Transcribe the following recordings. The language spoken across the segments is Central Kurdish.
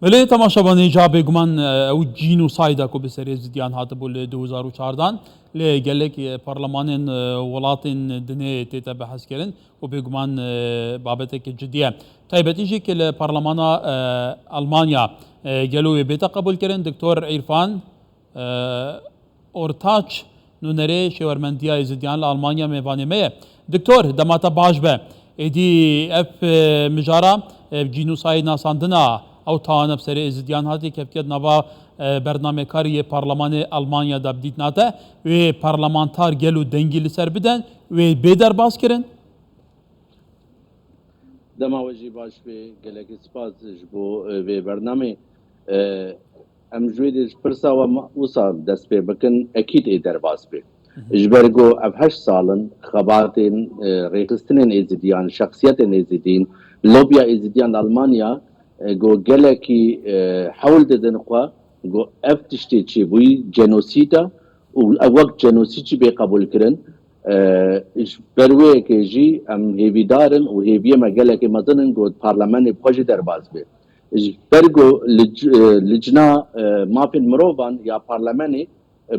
ولی تماشاوانی جابه گمان او جینوسایدا کو بسری زدیان هات بول 2014 لی گلک پارلمان ولاتن دنیا تیتا بحث کردن و بگمان بابت که جدیه تایبتیجی که پارلمان آلمانیا گلوی بیتا قبول کردن دکتور عرفان اورتاچ نونره شورمندیای زدیان لآلمانیا میوانی میه دکتور دماتا باش به ایدی اف مجارا جینوساید ناساندنا او تانا بسری ازدیان هاتی که بکید نوا برنامه کاری پارلمان آلمانیا دا بدید ناته و پارلمانتار گلو دنگی لسر بدن و بیدر باز کرن؟ دما وجی باش به گلک سپاس جبو و برنامه ام جویدش پرسا و وصا دست به بکن اکید ای در باز به جبرگو اف 8 سالن خباتین ریخستنین ازدیان شخصیت ازدین لوبیا ازدیان آلمانیا گو گلکی حول دادن خوا گو اف تشتی چی بوی جنوسیدا و وقت جنوسید چی به قبول کرن بروی که جی ام هیویدارن و هیویه ما گلکی مزنن گو پارلمان پاجی در باز به برگو لجنا مافین مروبان یا پارلمانی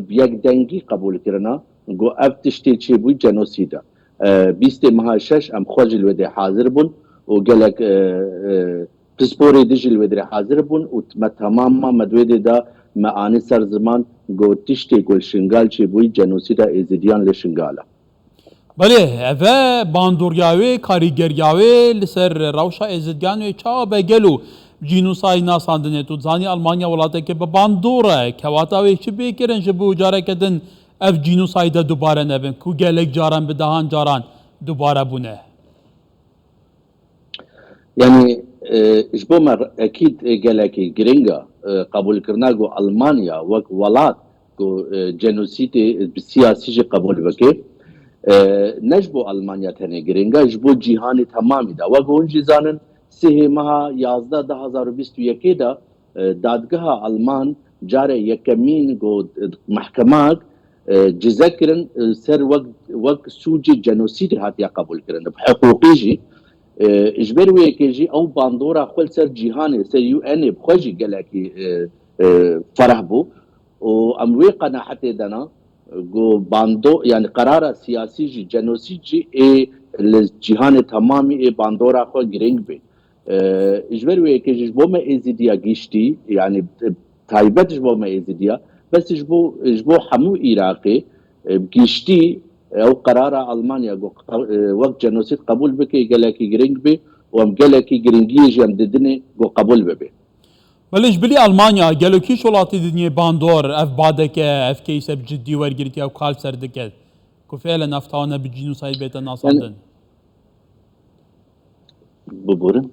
بیگ دنگی قبول کرنا گو اف تشتی چی بوی جنوسیدا 20 ماه 6 ام خوجل وده حاضر بون و گلک پسپوری دیجیل ودری حاضر بون و تماما مدویده دا معانی سر زمان گو تشتی گل شنگال چی بوی جنوسیدا ازدیان لشنگالا بله و باندوریاوی کاریگریاوی لسر روشا ازدیان چا بگلو جینوسای ناساندنه تو زانی آلمانیا ولاته که به باندوره کواتاوی چی بیکرن جبو جاره کدن اف جینوسای دا دوباره نبین کو گلک جاران به دهان جاران دوباره بونه يعني اجبو مر اكيد قالكي جرينجا قبول كرنا جو المانيا وك ولات جو جنوسيتي بالسياسي قبول بكي نجبو المانيا تاني جرينجا اجبو جهاني تمامي دا وكو هنجي زانن سه مها 11 2021 دا دادگاه المان جاري يكمين جو محكمات جزاكرن سر وقت سوجي جنوسيتي هاتيا قبول كرن بحقوقي جي اجبر وی که جی او باندورا خپل سر جهان سر یو ان بخوجي گلکی فرح بو و اموی قناحت دنا گو باندو يعني قرار سياسي جي جنوسي جي اي الجهان تمامي اي باندورا خو گرنگ بي اجبر وی که جی بوما ازيديا گشتي يعني تايبت بوما ازيديا بس جبو حمو عراقي گشتي او قرار المانيا وقت جنوسيد قبول بكي قالكي جرينج بي وام قالكي جرينجي جام ددني قبول ببي بلش بلي المانيا قالوا كيش ولاتي دنيا باندور اف بادك اف كيس بجدي ورقرتي او قال سردك كو فعلا افتانا بجنوسايد بيت الناس عندن ببورن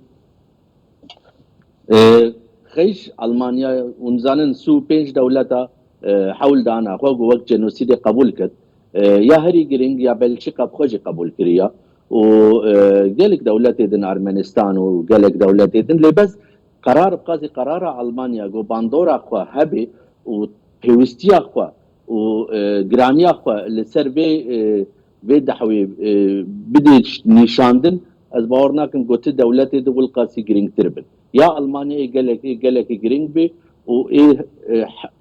خيش المانيا ونزانن سو 5 دولتا حول دانا خو وقت جنوسيد قبول كت يا هري جرينج يا بلشيكا بخوجي قبول كريا وقالك دولتي دن ارمنستان وقالك دولتي دن لي بس قرار بقاسي قرار المانيا جو باندورا اخوا هبي وبيوستيا اخوا وجرانيا اخوا لسر بي دحوي بدي نيشاندن از باورناكن قلت دولتي دو القاسي جرينج تربن يا المانيا قالك جرينج بي و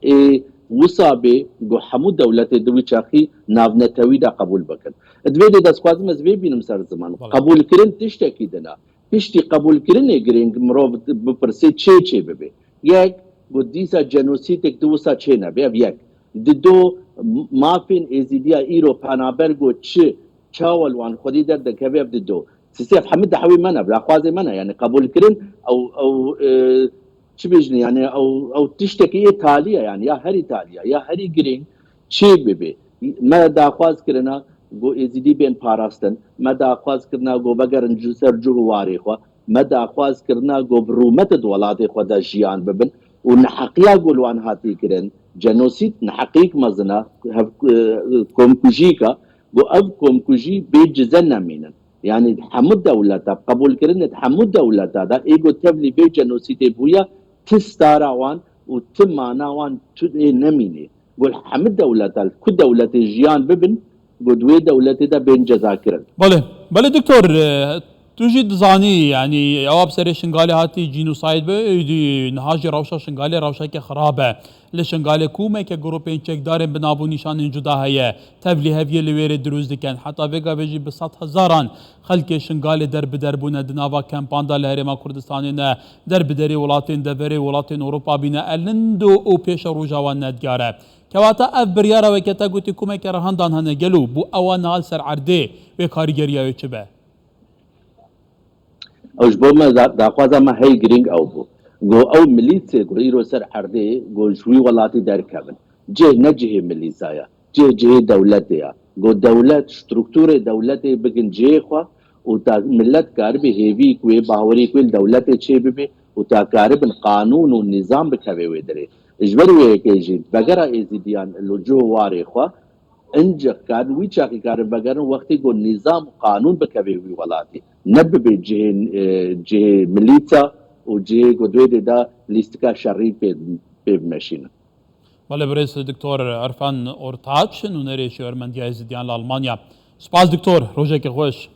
ايه وصابه جو حمود دولت دوی چاخی ناونتوی دا قبول بکن دوی دا سخوازم از وی بینم سر زمان قبول کرن تشتکی دنا تشتی قبول کرن گرینگ مرو بپرسی چه ببه یک گو دیسا جنوسیتک دوسا چه نبه اب یک دو مافین ازیدیا ایرو پانابر گو چاول وان خودی در دکوی اب دو سيف حمد حوي منا بلا خوازي منا يعني قبول كرن او چی بجنی يعني او تشتكي ايطاليا يعني يا هري ايطاليا يا هري جرين چی ببي ما دا خواز کرنا گو ازيدي بين پاراستن ما دا خواز کرنا گو بگرن جسر جوهواري خوا ما دا خواز کرنا گو برومت دولاتي خوا دا جيان ببن ونحقيا قولوان هاتي كرن جنوسيد نحقيق مزنا كومكوجيكا گو اب كومكوجي بيجزنا مينن يعني حمود دولتا قبول كرن حمود دولتا دا ايجو تبلي بي جنوسيد بويا تستارا وان وتمانا وان نميني قول حمد دولتا كل دولة جيان ببن قدوي دولة دا بين جزاكرن بله دكتور توجد زاني يعني اواب سري شنغالي هاتي جينوسايد بي نهاجي روشا شنغالي روشا كي خرابه لشنغالي كومه كي جروبين تشيك دارين بنابو نشان جدا هي تبلي هفيه اللي ويري دروز دكان حتى بيجا بيجي بسات هزاران خلك شنغالي درب دربونا دنابا كامباندا لهرما كردستان درب دري ولاتين دبري ولاتين اوروبا بنا الندو او بيش روجاوان ندجاره كواتا اف بريارا وكتا قوتي كومه كي رهاندان هنا جلو بو اوان سر عرده وكاريجريا يچبه اوش بو ما دا خوازا ما هي جرينج او بو جو او مليتسي جو ايرو سر حردي جو شوي ولاتي دار كابن جه نجه مليسايا جه دولتيا جو دولت ستركتور دولتي بگن جه خوا و تا ملت كاربي هيوي كوي باوري كوي دولتي چه بي و تا كاربن قانون و نظام بكوي ودري اجبر وي كيجي بغرا ازيديان لو جو واري خوا انج كان ويچا كار بغرا وقتي جو نظام قانون بكوي ولاتي نب جه مليتا وجه قدوه دا لیستکا شرعی پی مشین. بله برئیس دکتور عرفان اورتاچ نونری شورمندی از دیان لالمانیا. سپاس دکتور روزه که خوش.